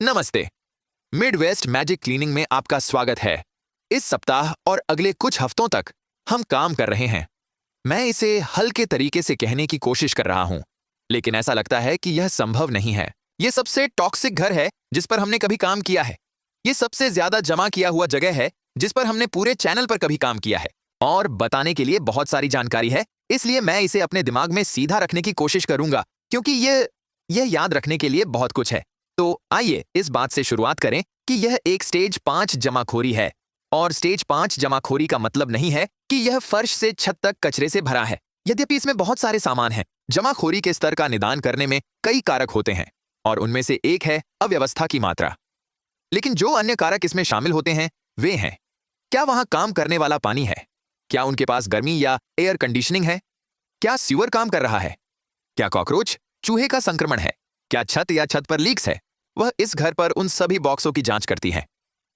नमस्ते। Midwest magic cleaning में आपका स्वागत है। इस सप्ताह और अगले कुछ हफ्तों तक हम काम कर रहे हैं। मैं इसे हल्के तरीके से कहने की कोशिश कर रहा हूं, लेकिन ऐसा लगता है कि यह संभव नहीं है। यह सबसे टॉक्सिक घर है जिस पर हमने कभी काम किया है। यह सबसे ज्यादा जमा किया हुआ जगह है जिस पर हमने पूरे चैनल पर कभी काम किया है। और बताने के लिए बहुत सारी जानकारी है, इसलिए मैं इसे अपने दिमाग में सीधा रखने की कोशिश करूंगा, क्योंकि यह याद रखने के लिए बहुत कुछ है। तो आइए इस बात से शुरुआत करें कि यह एक स्टेज 5 जमाखोरी है। और स्टेज 5 जमाखोरी का मतलब नहीं है कि यह फर्श से छत तक कचरे से भरा है। यद्यपि इसमें बहुत सारे सामान हैं। जमाखोरी के स्तर का निदान करने में कई कारक होते हैं और उनमें से एक है अव्यवस्था की मात्रा। लेकिन जो अन्य कारक इसमें शामिल होते हैं वे हैं, क्या वहां काम करने वाला पानी है? क्या उनके पास गर्मी या एयर कंडीशनिंग है? क्या सीवर काम कर रहा है? क्या कॉकरोच चूहे का संक्रमण है? क्या छत या छत पर लीक्स है? वह इस घर पर उन सभी बॉक्सों की जांच करती है।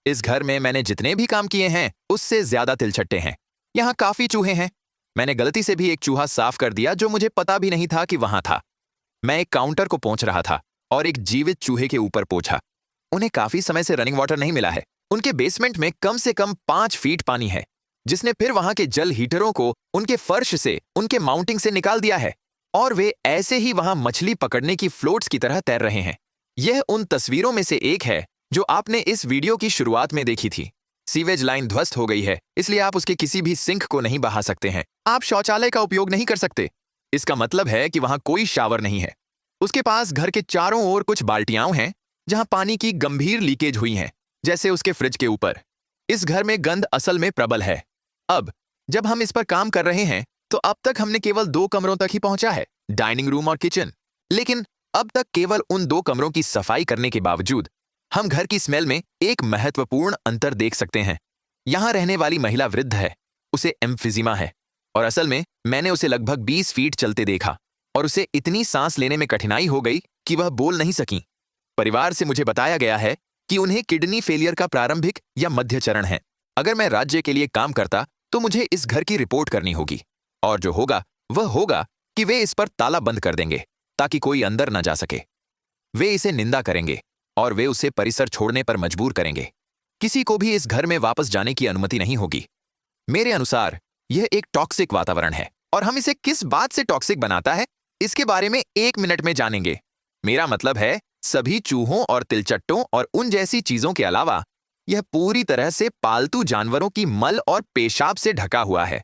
इस घर में मैंने जितने भी काम किए हैं उससे ज्यादा तिलछट्टे हैं। यहाँ काफी चूहे हैं। मैंने गलती से भी एक चूहा साफ कर दिया जो मुझे पता भी नहीं था कि वहां था। मैं एक काउंटर को पोंछ रहा था और एक जीवित चूहे के ऊपर पोंछा। उन्हें काफी समय से रनिंग वाटर नहीं मिला है। उनके बेसमेंट में कम से कम 5 फीट पानी है, जिसने फिर वहां के जल हीटरों को उनके फर्श से, उनके माउंटिंग से निकाल दिया है और वे ऐसे ही वहां मछली पकड़ने की फ्लोट्स की तरह तैर रहे हैं। यह उन तस्वीरों में से एक है जो आपने इस वीडियो की शुरुआत में देखी थी। सीवेज लाइन ध्वस्त हो गई है, इसलिए आप उसके किसी भी सिंक को नहीं बहा सकते हैं। आप शौचालय का उपयोग नहीं कर सकते। इसका मतलब है कि वहां कोई शावर नहीं है। उसके पास घर के चारों ओर कुछ बाल्टियां हैं जहां पानी की गंभीर लीकेज हुई है, जैसे उसके फ्रिज के ऊपर। इस घर में गंध असल में प्रबल है। अब जब हम इस पर काम कर रहे हैं तो अब तक हमने केवल 2 कमरों तक ही पहुंचा है, डाइनिंग रूम और किचन। लेकिन अब तक केवल उन 2 कमरों की सफाई करने के बावजूद हम घर की स्मेल में एक महत्वपूर्ण अंतर देख सकते हैं। यहां रहने वाली महिला वृद्ध है, उसे एम्फिजिमा है और असल में मैंने उसे लगभग 20 फीट चलते देखा और उसे इतनी सांस लेने में कठिनाई हो गई कि वह बोल नहीं सकी। परिवार से मुझे बताया गया है कि उन्हें किडनी फेलियर का प्रारंभिक या मध्य चरण है। अगर मैं राज्य के लिए काम करता तो मुझे इस घर की रिपोर्ट करनी होगी और जो होगा वह होगा कि वे इस पर ताला बंद कर देंगे ताकि कोई अंदर न जा सके। वे इसे निंदा करेंगे और वे उसे परिसर छोड़ने पर मजबूर करेंगे। किसी को भी इस घर में वापस जाने की अनुमति नहीं होगी। मेरे अनुसार यह एक टॉक्सिक वातावरण है और हम इसे किस बात से टॉक्सिक बनाता है इसके बारे में 1 मिनट में जानेंगे। मेरा मतलब है सभी चूहों और तिलचट्टों और उन जैसी चीजों के अलावा यह पूरी तरह से पालतू जानवरों की मल और पेशाब से ढका हुआ है।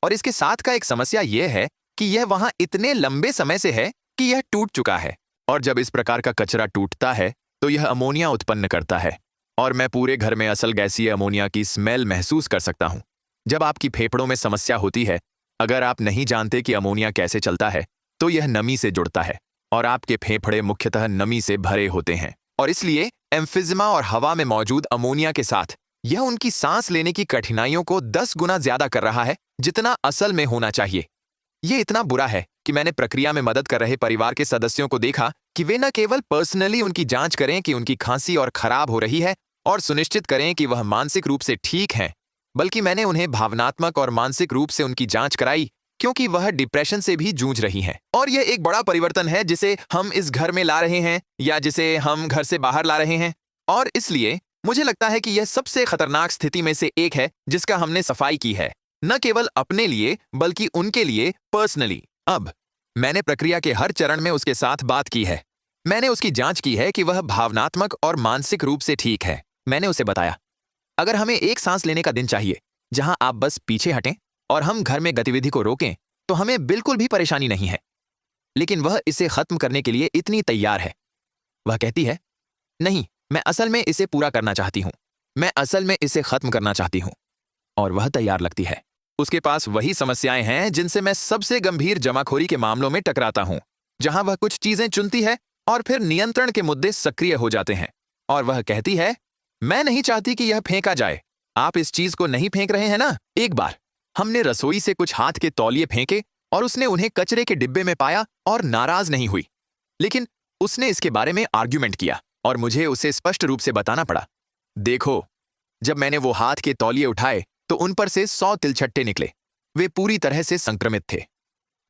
और इसके साथ का एक समस्या यह है कि यह वहां इतने लंबे समय से है कि यह टूट चुका है। और जब इस प्रकार का कचरा टूटता है तो यह अमोनिया उत्पन्न करता है और मैं पूरे घर में असल गैसीय अमोनिया की स्मेल महसूस कर सकता हूं। जब आपकी फेफड़ों में समस्या होती है, अगर आप नहीं जानते कि अमोनिया कैसे चलता है, तो यह नमी से जुड़ता है और आपके फेफड़े मुख्यतः नमी से भरे होते हैं और इसलिए एम्फिजिमा और हवा में मौजूद अमोनिया के साथ यह उनकी सांस लेने की कठिनाइयों को 10 गुना ज्यादा कर रहा है जितना असल में होना चाहिए। यह इतना बुरा है कि मैंने प्रक्रिया में मदद कर रहे परिवार के सदस्यों को देखा कि वे न केवल पर्सनली उनकी जांच करें कि उनकी खांसी और खराब हो रही है और सुनिश्चित करें कि वह मानसिक रूप से ठीक हैं, बल्कि मैंने उन्हें भावनात्मक और मानसिक रूप से उनकी जांच कराई क्योंकि वह डिप्रेशन से भी जूझ रही हैं। और यह एक बड़ा परिवर्तन है जिसे हम इस घर में ला रहे हैं या जिसे हम घर से बाहर ला रहे हैं। और इसलिए मुझे लगता है कि यह सबसे खतरनाक स्थिति में से एक है जिसका हमने सफाई की है, न केवल अपने लिए बल्कि उनके लिए पर्सनली। अब मैंने प्रक्रिया के हर चरण में उसके साथ बात की है। मैंने उसकी जांच की है कि वह भावनात्मक और मानसिक रूप से ठीक है। मैंने उसे बताया, अगर हमें एक सांस लेने का दिन चाहिए जहां आप बस पीछे हटें और हम घर में गतिविधि को रोकें, तो हमें बिल्कुल भी परेशानी नहीं है। लेकिन वह इसे खत्म करने के लिए इतनी तैयार है। वह कहती है, नहीं, मैं असल में इसे पूरा करना चाहती हूं। मैं असल में इसे खत्म करना चाहती हूं। और वह तैयार लगती है। उसके पास वही समस्याएं हैं जिनसे मैं सबसे गंभीर जमाखोरी के मामलों में टकराता हूं, जहां वह कुछ चीजें चुनती है और फिर नियंत्रण के मुद्दे सक्रिय हो जाते हैं। और वह कहती है, मैं नहीं चाहती कि यह फेंका जाए। आप इस चीज को नहीं फेंक रहे हैं ना? एक बार हमने रसोई से कुछ हाथ के तौलिए फेंके और उसने उन्हें कचरे के डिब्बे में पाया और नाराज नहीं हुई। लेकिन उसने इसके बारे में आर्ग्यूमेंट किया और मुझे उसे स्पष्ट रूप से बताना पड़ा। देखो, जब मैंने वो हाथ के तौलिए उठाए तो उन पर से 100 तिलछट्टे निकले। वे पूरी तरह से संक्रमित थे।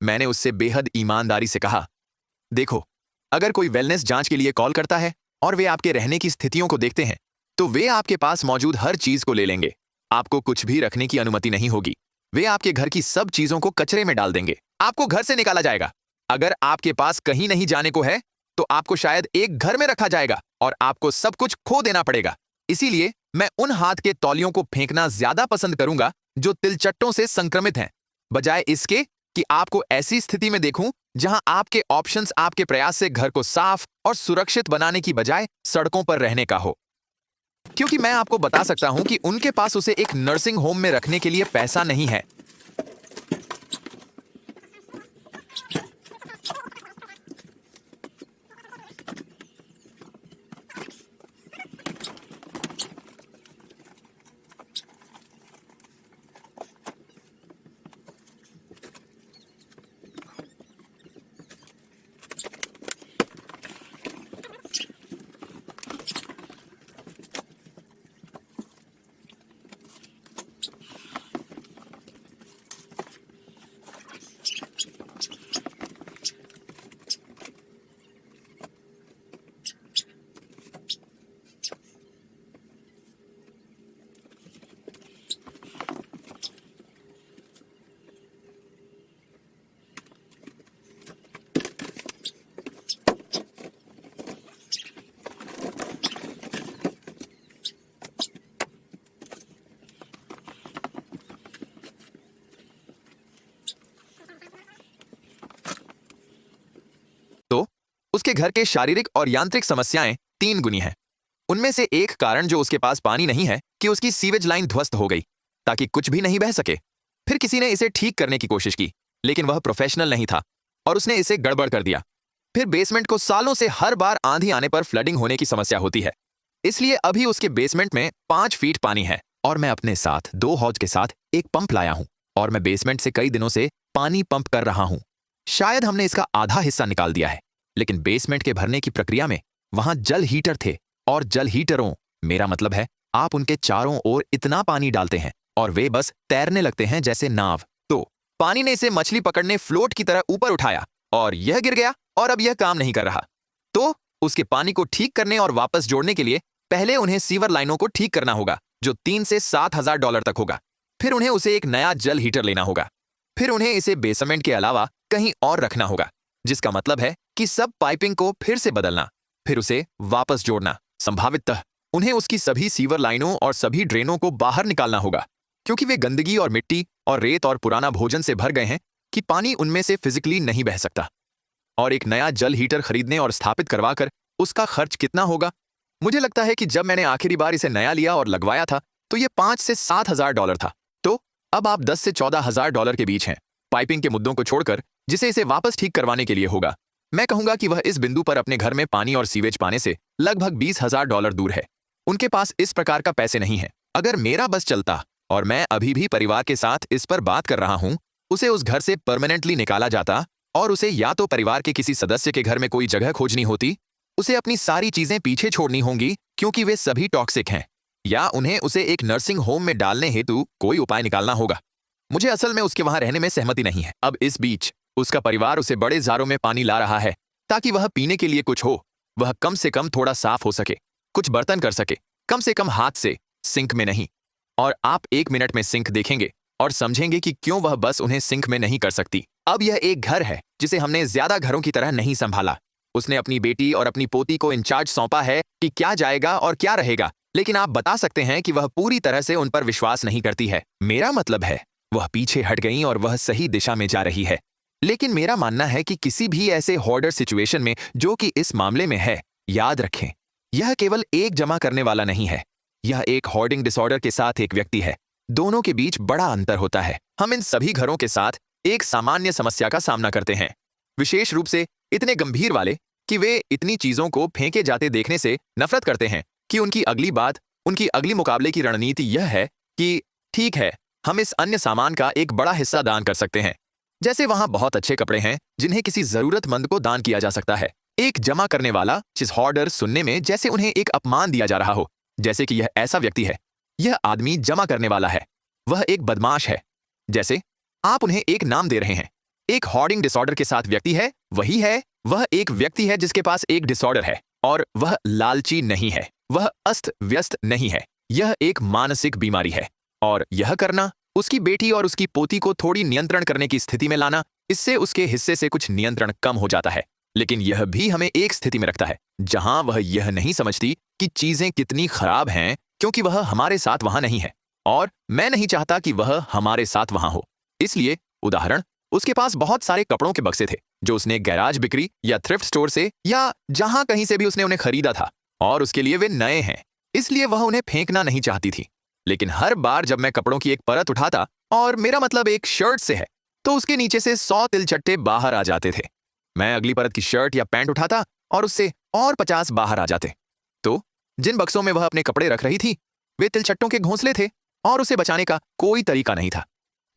मैंने उससे बेहद ईमानदारी से कहा, देखो, अगर कोई वेलनेस जांच के लिए कॉल करता है और वे आपके रहने की स्थितियों को देखते हैं, तो वे आपके पास मौजूद हर चीज को ले लेंगे। आपको कुछ भी रखने की अनुमति नहीं होगी। वे आपके घर की सब चीजों को कचरे में डाल देंगे। आपको घर से निकाला जाएगा। अगर आपके पास कहीं नहीं जाने को है तो आपको शायद एक घर में रखा जाएगा और आपको सब कुछ खो देना पड़ेगा। इसीलिए मैं उन हाथ के तौलियों को फेंकना ज्यादा पसंद करूंगा जो तिलचट्टों से संक्रमित हैं, बजाय इसके कि आपको ऐसी स्थिति में देखूं जहां आपके ऑप्शंस आपके प्रयास से घर को साफ और सुरक्षित बनाने की बजाय सड़कों पर रहने का हो। क्योंकि मैं आपको बता सकता हूं कि उनके पास उसे एक नर्सिंग होम में रखने के लिए पैसा नहीं है। उसके घर के शारीरिक और यांत्रिक समस्याएं 3 गुनी हैं। उनमें से एक कारण जो उसके पास पानी नहीं है कि उसकी सीवेज लाइन ध्वस्त हो गई ताकि कुछ भी नहीं बह सके। फिर किसी ने इसे ठीक करने की कोशिश की, लेकिन वह प्रोफेशनल नहीं था और उसने इसे गड़बड़ कर दिया। फिर बेसमेंट को सालों से हर बार आंधी आने पर फ्लडिंग होने की समस्या होती है। इसलिए अभी उसके बेसमेंट में 5 फीट पानी है और मैं अपने साथ 2 हौज के साथ एक पंप लाया हूं और मैं बेसमेंट से कई दिनों से पानी पंप कर रहा हूं। शायद हमने इसका आधा हिस्सा निकाल दिया है, लेकिन बेसमेंट के भरने की प्रक्रिया में वहां जल हीटर थे और जल हीटरों, मेरा मतलब है आप उनके चारों ओर इतना पानी डालते हैं और वे बस तैरने लगते हैं जैसे नाव। तो पानी ने इसे मछली पकड़ने फ्लोट की तरह ऊपर उठाया और यह गिर गया और अब यह काम नहीं कर रहा। तो उसके पानी को ठीक करने और वापस जोड़ने के लिए पहले उन्हें सीवर लाइनों को ठीक करना होगा जो 3 से 7,000 डॉलर तक होगा। फिर उन्हें उसे एक नया जल हीटर लेना होगा। फिर उन्हें इसे बेसमेंट के अलावा कहीं और रखना होगा, जिसका मतलब है कि सब पाइपिंग को फिर से बदलना, फिर उसे वापस जोड़ना। संभावितः उन्हें उसकी सभी सीवर लाइनों और सभी ड्रेनों को बाहर निकालना होगा, क्योंकि वे गंदगी और मिट्टी और रेत और पुराना भोजन से भर गए हैं कि पानी उनमें से फिजिकली नहीं बह सकता। और एक नया जल हीटर खरीदने और स्थापित करवाकर उसका खर्च कितना होगा? मुझे लगता है कि जब मैंने आखिरी बार इसे नया लिया और लगवाया था तो यह 5 से 7,000 डॉलर था। तो अब आप 10 से 14,000 डॉलर के बीच हैं, पाइपिंग के मुद्दों को छोड़कर, जिसे इसे वापस ठीक करवाने के लिए होगा। मैं कहूंगा कि वह इस बिंदु पर अपने घर में पानी और सीवेज पाने से लगभग 20,000 डॉलर दूर है। उनके पास इस प्रकार का पैसे नहीं है। अगर मेरा बस चलता और मैं अभी भी परिवार के साथ इस पर बात कर रहा हूं, उसे उस घर से परमानेंटली निकाला जाता और उसे या तो परिवार के किसी सदस्य के घर में कोई जगह खोजनी होती, उसे अपनी सारी चीजें पीछे छोड़नी होंगी क्योंकि वे सभी टॉक्सिक हैं, या उन्हें उसे एक नर्सिंग होम में डालने हेतु कोई उपाय निकालना होगा। मुझे असल में उसके वहां रहने में सहमति नहीं है। अब इस बीच उसका परिवार उसे बड़े जारों में पानी ला रहा है ताकि वह पीने के लिए कुछ हो, वह कम से कम थोड़ा साफ हो सके, कुछ बर्तन कर सके, कम से कम हाथ से, सिंक में नहीं। और आप 1 मिनट में सिंक देखेंगे और समझेंगे कि क्यों वह बस उन्हें सिंक में नहीं कर सकती। अब यह एक घर है जिसे हमने ज्यादा घरों की तरह नहीं संभाला। उसने अपनी बेटी और अपनी पोती को इंचार्ज सौंपा है कि क्या जाएगा और क्या रहेगा, लेकिन आप बता सकते हैं कि वह पूरी तरह से उन पर विश्वास नहीं करती है। मेरा मतलब है वह पीछे हट गई और वह सही दिशा में जा रही है। लेकिन मेरा मानना है कि किसी भी ऐसे होर्डर सिचुएशन में जो कि इस मामले में है, याद रखें, यह केवल एक जमा करने वाला नहीं है, यह एक होर्डिंग डिसऑर्डर के साथ एक व्यक्ति है। दोनों के बीच बड़ा अंतर होता है। हम इन सभी घरों के साथ एक सामान्य समस्या का सामना करते हैं, विशेष रूप से इतने गंभीर वाले कि वे इतनी चीजों को फेंके जाते देखने से नफरत करते हैं कि उनकी अगली मुकाबले की रणनीति यह है कि ठीक है, हम इस अन्य सामान का एक बड़ा हिस्सा दान कर सकते हैं। जैसे वहां बहुत अच्छे कपड़े हैं जिन्हें किसी जरूरतमंद को दान किया जा सकता है। एक जमा करने वाला चिज होर्डर सुनने में जैसे उन्हें एक अपमान दिया जा रहा हो, जैसे कि यह ऐसा व्यक्ति है, यह आदमी जमा करने वाला है, वह एक बदमाश है, जैसे आप उन्हें एक नाम दे रहे हैं। एक होर्डिंग डिसऑर्डर के साथ व्यक्ति है, वही है, वह एक व्यक्ति है जिसके पास एक डिसऑर्डर है। और वह लालची नहीं है, वह अस्त व्यस्त नहीं है, यह एक मानसिक बीमारी है। और यह करना, उसकी बेटी और उसकी पोती को थोड़ी नियंत्रण करने की स्थिति में लाना, इससे उसके हिस्से से कुछ नियंत्रण कम हो जाता है। लेकिन यह भी हमें एक स्थिति में रखता है जहां वह यह नहीं समझती कि चीजें कितनी खराब हैं, क्योंकि वह हमारे साथ वहां नहीं है और मैं नहीं चाहता कि वह हमारे साथ वहां हो। इसलिए उदाहरण, उसके पास बहुत सारे कपड़ों के बक्से थे जो उसने गैराज बिक्री या थ्रिफ्ट स्टोर से या जहां कहीं से भी उसने उन्हें खरीदा था, और उसके लिए वे नए हैं, इसलिए वह उन्हें फेंकना नहीं चाहती थी। लेकिन हर बार जब मैं कपड़ों की एक परत उठाता, और मेरा मतलब एक शर्ट से है, तो उसके नीचे से 100 तिलचट्टे बाहर आ जाते थे। मैं अगली परत की शर्ट या पैंट उठाता और उससे और 50 बाहर आ जाते। तो जिन बक्सों में वह अपने कपड़े रख रही थी, वे तिलचट्टों के घोंसले थे और उसे बचाने का कोई तरीका नहीं था।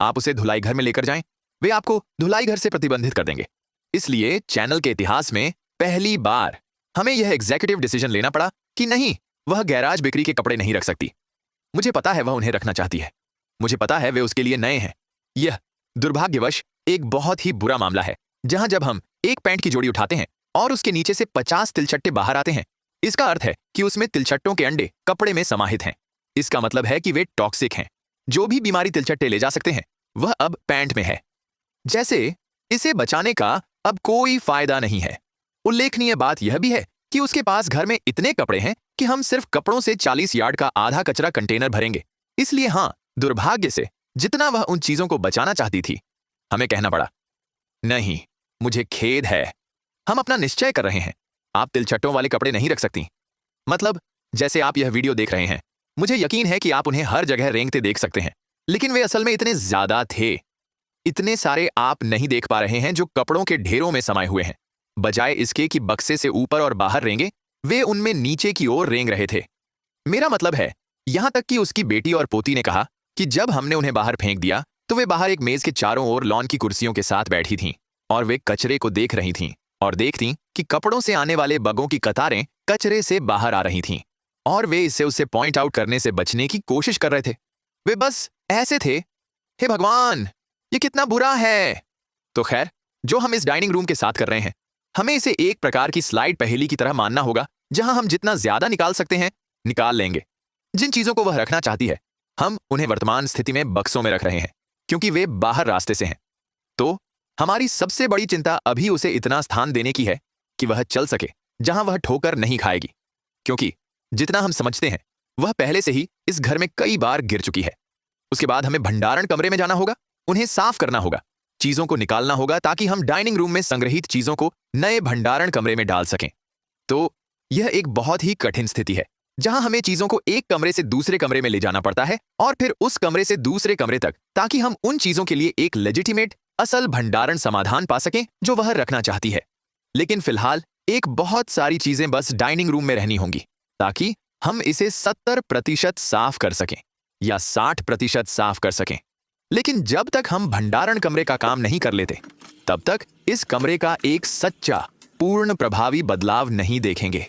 आप उसे धुलाई घर में लेकर जाएं, वे आपको धुलाई घर से प्रतिबंधित कर देंगे। इसलिए चैनल के इतिहास में पहली बार हमें यह एग्जीक्यूटिव डिसीजन लेना पड़ा कि नहीं, वह गैराज बिक्री के कपड़े नहीं रख सकती। मुझे पता है वह उन्हें रखना चाहती है, मुझे पता है वे उसके लिए नए हैं। यह दुर्भाग्यवश एक बहुत ही बुरा मामला है, जहां जब हम एक पैंट की जोड़ी उठाते हैं और उसके नीचे से 50 तिलचट्टे बाहर आते हैं, इसका अर्थ है कि उसमें तिलचट्टों के अंडे कपड़े में समाहित हैं। इसका मतलब है कि वे टॉक्सिक हैं। जो भी बीमारी तिलचट्टे ले जा सकते हैं, वह अब पैंट में है। जैसे इसे बचाने का अब कोई फायदा नहीं है। उल्लेखनीय बात यह भी है कि उसके पास घर में इतने कपड़े हैं कि हम सिर्फ कपड़ों से 40 यार्ड का आधा कचरा कंटेनर भरेंगे। इसलिए हाँ, दुर्भाग्य से जितना वह उन चीजों को बचाना चाहती थी, हमें कहना पड़ा, नहीं, मुझे खेद है, हम अपना निश्चय कर रहे हैं, आप तिलचट्टों वाले कपड़े नहीं रख सकती। मतलब जैसे आप यह वीडियो देख रहे हैं, मुझे यकीन है कि आप उन्हें हर जगह रेंगते देख सकते हैं, लेकिन वे असल में इतने ज्यादा थे। इतने सारे आप नहीं देख पा रहे हैं जो कपड़ों के ढेरों में समाये हुए हैं। बजाय इसके कि बक्से से ऊपर और बाहर रेंगे, वे उनमें नीचे की ओर रेंग रहे थे। मेरा मतलब है, यहां तक कि उसकी बेटी और पोती ने कहा कि जब हमने उन्हें बाहर फेंक दिया तो वे बाहर एक मेज के चारों ओर लॉन की कुर्सियों के साथ बैठी थीं और वे कचरे को देख रही थीं और देखती कि कपड़ों से आने वाले बगों की कतारें कचरे से बाहर आ रही थीं और वे इससे उसे पॉइंट आउट करने से बचने की कोशिश कर रहे थे। वे बस ऐसे थे, हे भगवान, ये कितना बुरा है। तो खैर, जो हम इस डाइनिंग रूम के साथ कर रहे हैं, हमें इसे एक प्रकार की स्लाइड पहेली की तरह मानना होगा, जहां हम जितना ज्यादा निकाल सकते हैं निकाल लेंगे। जिन चीजों को वह रखना चाहती है, हम उन्हें वर्तमान स्थिति में बक्सों में रख रहे हैं क्योंकि वे बाहर रास्ते से हैं। तो हमारी सबसे बड़ी चिंता अभी उसे इतना स्थान देने की है कि वह चल सके जहां वह ठोकर नहीं खाएगी, क्योंकि जितना हम समझते हैं वह पहले से ही इस घर में कई बार गिर चुकी है। उसके बाद हमें भंडारण कमरे में जाना होगा, उन्हें साफ करना होगा, चीजों को निकालना होगा ताकि हम डाइनिंग रूम में संग्रहित चीजों को नए भंडारण कमरे में डाल सकें। तो यह एक बहुत ही कठिन स्थिति है जहां हमें चीजों को एक कमरे से दूसरे कमरे में ले जाना पड़ता है और फिर उस कमरे से दूसरे कमरे तक, ताकि हम उन चीजों के लिए एक लेजिटिमेट असल भंडारण समाधान पा सकें जो वह रखना चाहती है। लेकिन फिलहाल एक बहुत सारी चीजें बस डाइनिंग रूम में रहनी होंगी ताकि हम इसे 70% साफ कर सकें या 60% साफ कर सकें। लेकिन जब तक हम भंडारण कमरे का काम नहीं कर लेते, तब तक इस कमरे का एक सच्चा, पूर्ण प्रभावी बदलाव नहीं देखेंगे।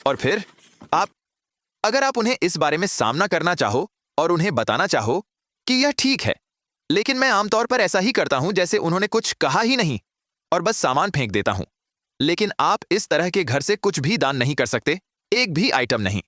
और फिर अगर आप उन्हें इस बारे में सामना करना चाहो और उन्हें बताना चाहो कि यह ठीक है, लेकिन मैं आमतौर पर ऐसा ही करता हूं जैसे उन्होंने कुछ कहा ही नहीं और बस सामान फेंक देता हूं। लेकिन आप इस तरह के घर से कुछ भी दान नहीं कर सकते, एक भी आइटम नहीं।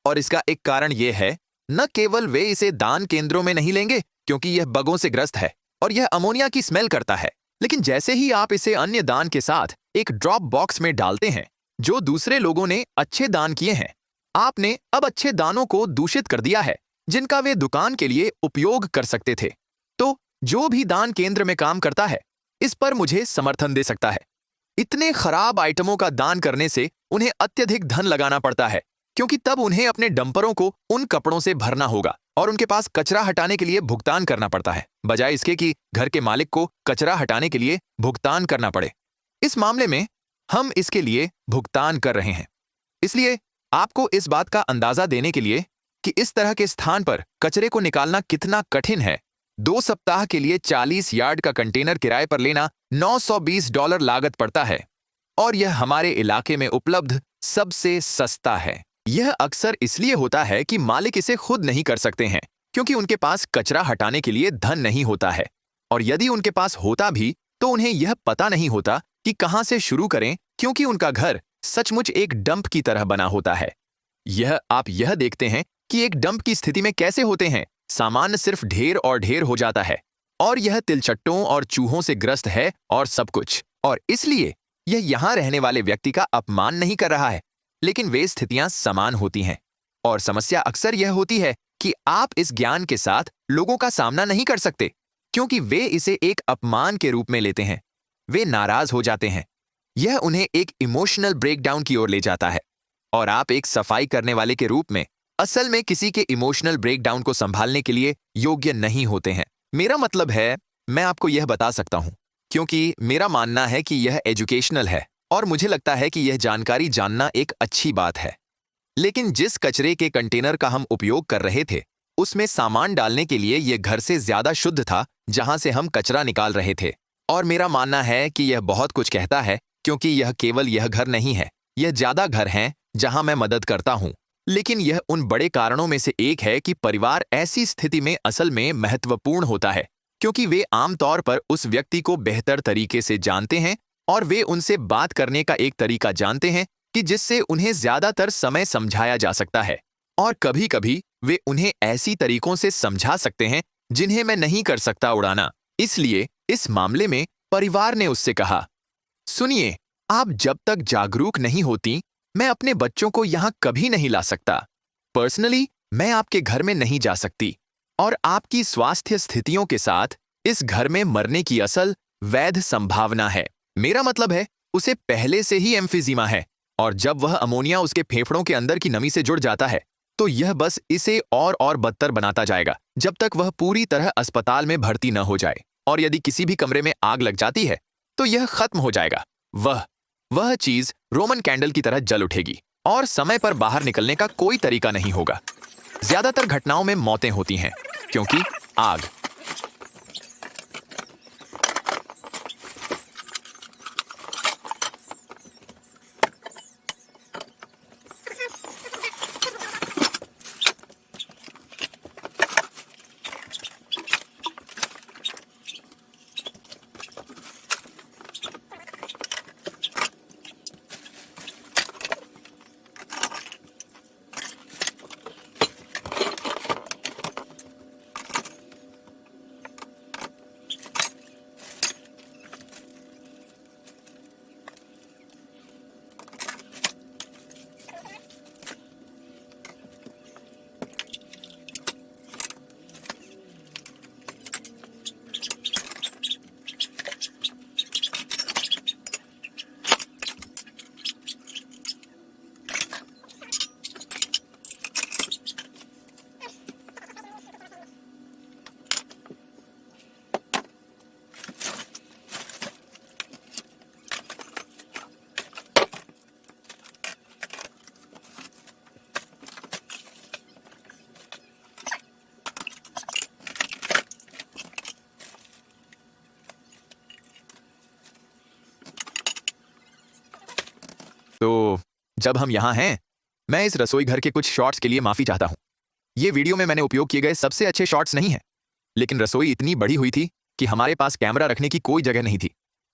और इसका एक कारण यह है, न केवल वे इसे दान केंद्रों में नहीं लेंगे क्योंकि यह बगों से ग्रस्त है और यह अमोनिया की स्मेल करता है, लेकिन जैसे ही आप इसे अन्य दान के साथ एक ड्रॉप बॉक्स में डालते हैं जो दूसरे लोगों ने अच्छे दान किए हैं, आपने अब अच्छे दानों को दूषित कर दिया है जिनका वे दुकान के लिए उपयोग कर सकते थे। तो जो भी दान केंद्र में काम करता है इस पर मुझे समर्थन दे सकता है। इतने खराब आइटमों का दान करने से उन्हें अत्यधिक धन लगाना पड़ता है क्योंकि तब उन्हें अपने डंपरों को उन कपड़ों से भरना होगा और उनके पास कचरा हटाने के लिए भुगतान करना पड़ता है, बजाय इसके कि घर के मालिक को कचरा हटाने के लिए भुगतान करना पड़े। इस मामले में हम इसके लिए भुगतान कर रहे हैं। इसलिए आपको इस बात का अंदाजा देने के लिए कि इस तरह के स्थान पर कचरे को निकालना कितना कठिन है, 2 सप्ताह के लिए 40 यार्ड का कंटेनर किराए पर लेना $920 लागत पड़ता है और यह हमारे इलाके में उपलब्ध सबसे सस्ता है। यह अक्सर इसलिए होता है कि मालिक इसे खुद नहीं कर सकते हैं क्योंकि उनके पास कचरा हटाने के लिए धन नहीं होता है, और यदि उनके पास होता भी तो उन्हें यह पता नहीं होता कि कहां से शुरू करें क्योंकि उनका घर सचमुच एक डंप की तरह बना होता है। आप यह देखते हैं कि एक डंप की स्थिति में कैसे होते हैं, सामान सिर्फ ढेर और ढेर हो जाता है और यह तिलचट्टों और चूहों से ग्रस्त है और सब कुछ, और इसलिए यह यहां रहने वाले व्यक्ति का अपमान नहीं कर रहा है, लेकिन वे स्थितियां समान होती हैं। और समस्या अक्सर यह होती है कि आप इस ज्ञान के साथ लोगों का सामना नहीं कर सकते क्योंकि वे इसे एक अपमान के रूप में लेते हैं। वे नाराज हो जाते हैं। यह उन्हें एक इमोशनल ब्रेकडाउन की ओर ले जाता है और आप एक सफाई करने वाले के रूप में असल में किसी के इमोशनल ब्रेकडाउन को संभालने के लिए योग्य नहीं होते हैं। मेरा मतलब है, मैं आपको यह बता सकता हूं क्योंकि मेरा मानना है कि यह एजुकेशनल है और मुझे लगता है कि यह जानकारी जानना एक अच्छी बात है। लेकिन जिस कचरे के कंटेनर का हम उपयोग कर रहे थे उसमें सामान डालने के लिए यह घर से ज्यादा शुद्ध था जहां से हम कचरा निकाल रहे थे, और मेरा मानना है कि यह बहुत कुछ कहता है क्योंकि यह केवल यह घर नहीं है, यह ज्यादा घर हैं जहां मैं मदद करता हूं। लेकिन यह उन बड़े कारणों में से एक है कि परिवार ऐसी स्थिति में असल में महत्वपूर्ण होता है क्योंकि वे आमतौर पर उस व्यक्ति को बेहतर तरीके से जानते हैं और वे उनसे बात करने का एक तरीका जानते हैं कि जिससे उन्हें ज्यादातर समय समझाया जा सकता है, और कभी-कभी वे उन्हें ऐसी तरीकों से समझा सकते हैं जिन्हें मैं नहीं कर सकता उड़ाना। इसलिए इस मामले में परिवार ने उससे कहा, सुनिए, आप जब तक जागरूक नहीं होती, मैं अपने बच्चों को यहां कभी नहीं ला सकता। पर्सनली मैं आपके घर में नहीं जा सकती और आपकी स्वास्थ्य स्थितियों के साथ इस घर में मरने की असल वैध संभावना है। मेरा मतलब है, उसे पहले से ही एम्फिजीमा है और जब वह अमोनिया उसके फेफड़ों के अंदर की नमी से जुड़ जाता है तो यह बस इसे और बदतर बनाता जाएगा जब तक वह पूरी तरह अस्पताल में भर्ती न हो जाए, और यदि किसी भी कमरे में आग लग जाती है तो यह खत्म हो जाएगा। वह चीज रोमन कैंडल की तरह जल उठेगी और समय पर बाहर निकलने का कोई तरीका नहीं होगा। ज्यादातर घटनाओं में मौतें होती हैं क्योंकि आग। तो जब हम यहाँ हैं, मैं इस रसोई घर के कुछ शॉट्स के लिए माफी चाहता हूँ। ये वीडियो में मैंने उपयोग किए गए सबसे अच्छे शॉट्स नहीं हैं, लेकिन रसोई इतनी बड़ी हुई थी कि हमारे पास कैमरा रखने की कोई जगह नहीं थी,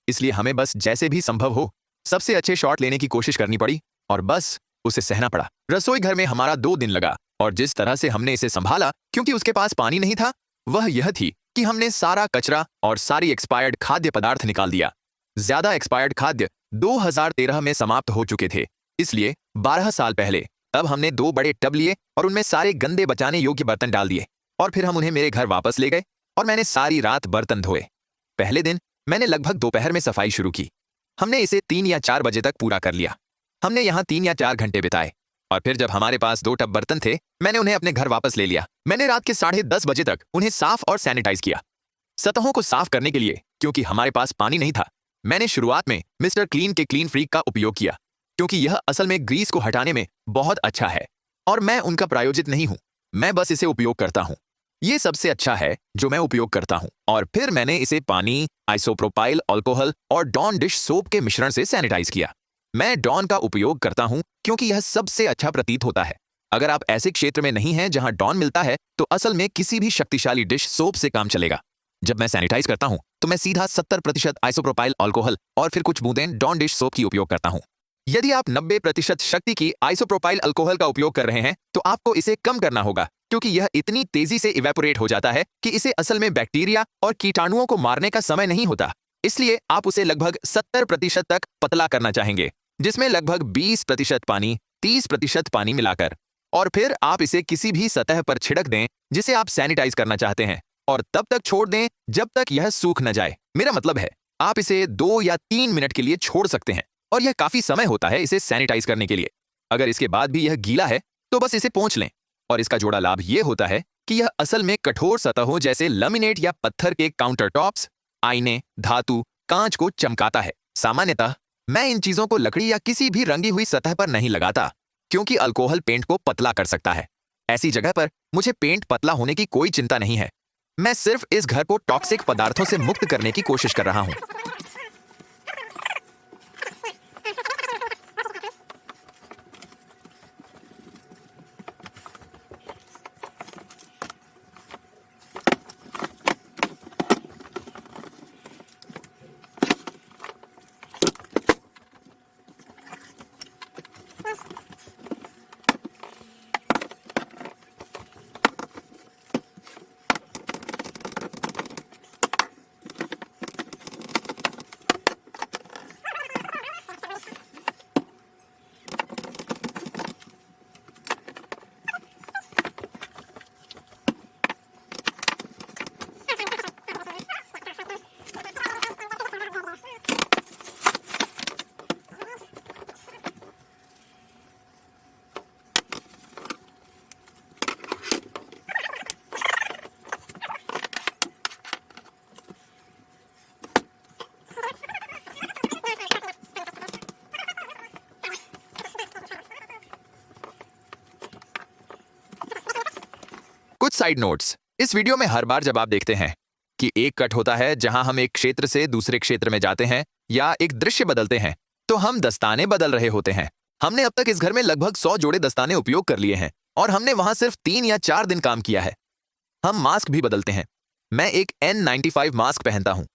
इसलिए हमें बस जैसे भी संभव हो सबसे अच्छे शॉट लेने की कोशिश करनी पड़ी और बस उसे सहना पड़ा। रसोई घर में हमारा 2 दिन लगा और जिस तरह से हमने इसे संभाला, क्योंकि उसके पास पानी नहीं था, वह यह थी कि हमने सारा कचरा और सारी एक्सपायर्ड खाद्य पदार्थ निकाल दिया। ज्यादा एक्सपायर्ड खाद्य 2013 में समाप्त हो चुके थे, इसलिए 12 साल पहले अब हमने 2 बड़े टब लिए और उनमें सारे गंदे बचाने योग्य बर्तन डाल दिए और फिर हम उन्हें मेरे घर वापस ले गए और मैंने सारी रात बर्तन धोए। पहले दिन मैंने लगभग दोपहर में सफाई शुरू की। हमने इसे 3 या 4 बजे तक पूरा कर लिया। हमने यहाँ 3 या 4 घंटे बिताए और फिर जब हमारे पास 2 टब बर्तन थे, मैंने उन्हें अपने घर वापस ले लिया। मैंने रात के 10:30 बजे तक उन्हें साफ और सैनिटाइज किया। सतहों को साफ करने के लिए, क्योंकि हमारे पास पानी नहीं था, मैंने शुरुआत में मिस्टर क्लीन के क्लीन फ्रीक का उपयोग किया, क्योंकि यह असल में ग्रीस को हटाने में बहुत अच्छा है और मैं उनका प्रायोजित नहीं हूं, मैं बस इसे उपयोग करता हूं। ये सबसे अच्छा है जो मैं उपयोग करता हूं। और फिर मैंने इसे पानी, आइसोप्रोपाइल अल्कोहल और डॉन डिश सोप के मिश्रण से सैनिटाइज किया। मैं डॉन का उपयोग करता हूं क्योंकि यह सबसे अच्छा प्रतीत होता है। अगर आप ऐसे क्षेत्र में नहीं हैं जहां डॉन मिलता है, तो असल में किसी भी शक्तिशाली डिश सोप से काम चलेगा। जब मैं सैनिटाइज करता हूं तो मैं सीधा 70% आइसोप्रोपाइल अल्कोहल और फिर कुछ बूंदें डॉन डिश सोप की उपयोग करता हूं। यदि आप 90% शक्ति की आइसोप्रोपाइल अल्कोहल का उपयोग कर रहे हैं, तो आपको इसे कम करना होगा, क्योंकि यह इतनी तेजी से इवेपोरेट हो जाता है कि इसे असल में बैक्टीरिया और कीटाणुओं को मारने का समय नहीं होता। इसलिए आप उसे लगभग 70% तक पतला करना चाहेंगे, जिसमें लगभग 20% पानी, 30% पानी मिलाकर। और फिर आप इसे किसी भी सतह पर छिड़क दें जिसे आप सैनिटाइज करना चाहते हैं और तब तक छोड़ दें जब तक यह सूख न जाए। मेरा मतलब है, आप इसे 2 या 3 मिनट के लिए छोड़ सकते हैं और यह काफी समय होता है इसे सैनिटाइज करने के लिए। अगर इसके बाद भी यह गीला है तो बस इसे पोंछ लें। और इसका जोड़ा लाभ यह होता है कि यह असल में कठोर सतहों जैसे लैमिनेट या पत्थर के काउंटर टॉप्स, आईने, धातु, कांच को चमकाता है। सामान्यतः मैं इन चीजों को लकड़ी या किसी भी रंगी हुई सतह पर नहीं लगाता, क्योंकि अल्कोहल पेंट को पतला कर सकता है। ऐसी जगह पर मुझे पेंट पतला होने की कोई चिंता नहीं है। मैं सिर्फ इस घर को टॉक्सिक पदार्थों से मुक्त करने की कोशिश कर रहा हूं। कुछ साइड नोट्स। इस वीडियो में हर बार जब आप देखते हैं कि एक कट होता है जहां हम एक क्षेत्र से दूसरे क्षेत्र में जाते हैं या एक दृश्य बदलते हैं, तो हम दस्ताने बदल रहे होते हैं। हमने अब तक इस घर में लगभग 100 जोड़े दस्ताने उपयोग कर लिए हैं और हमने वहां सिर्फ 3 या 4 दिन काम किया है। हम मास्क भी बदलते हैं। मैं एक N95 मास्क पहनता हूं।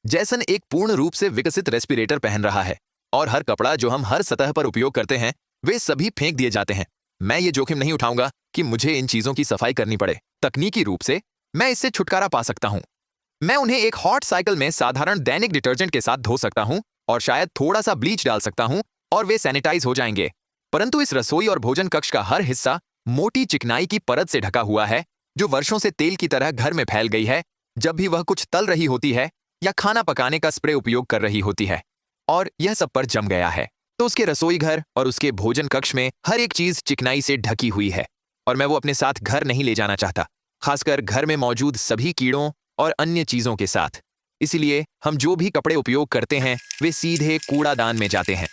जैसन एक पूर्ण रूप से विकसित रेस्पिरेटर पहन रहा है और हर कपड़ा जो हम हर सतह पर उपयोग करते हैं, वे सभी फेंक दिए जाते हैं। मैं ये जोखिम नहीं उठाऊंगा कि मुझे इन चीजों की सफाई करनी पड़े। तकनीकी रूप से मैं इससे छुटकारा पा सकता हूं। मैं उन्हें एक हॉट साइकिल में साधारण दैनिक डिटर्जेंट के साथ धो सकता हूं और शायद थोड़ा सा ब्लीच डाल सकता हूं और वे सैनिटाइज हो जाएंगे। परंतु इस रसोई और भोजन कक्ष का हर हिस्सा मोटी चिकनाई की परत से ढका हुआ है, जो वर्षों से तेल की तरह घर में फैल गई है जब भी वह कुछ तल रही होती है या खाना पकाने का स्प्रे उपयोग कर रही होती है, और यह सब पर जम गया है। तो उसके रसोई घर और उसके भोजन कक्ष में हर एक चीज चिकनाई से ढकी हुई है और मैं वो अपने साथ घर नहीं ले जाना चाहता, खासकर घर में मौजूद सभी कीड़ों और अन्य चीजों के साथ। इसलिए हम जो भी कपड़े उपयोग करते हैं वे सीधे कूड़ादान में जाते हैं।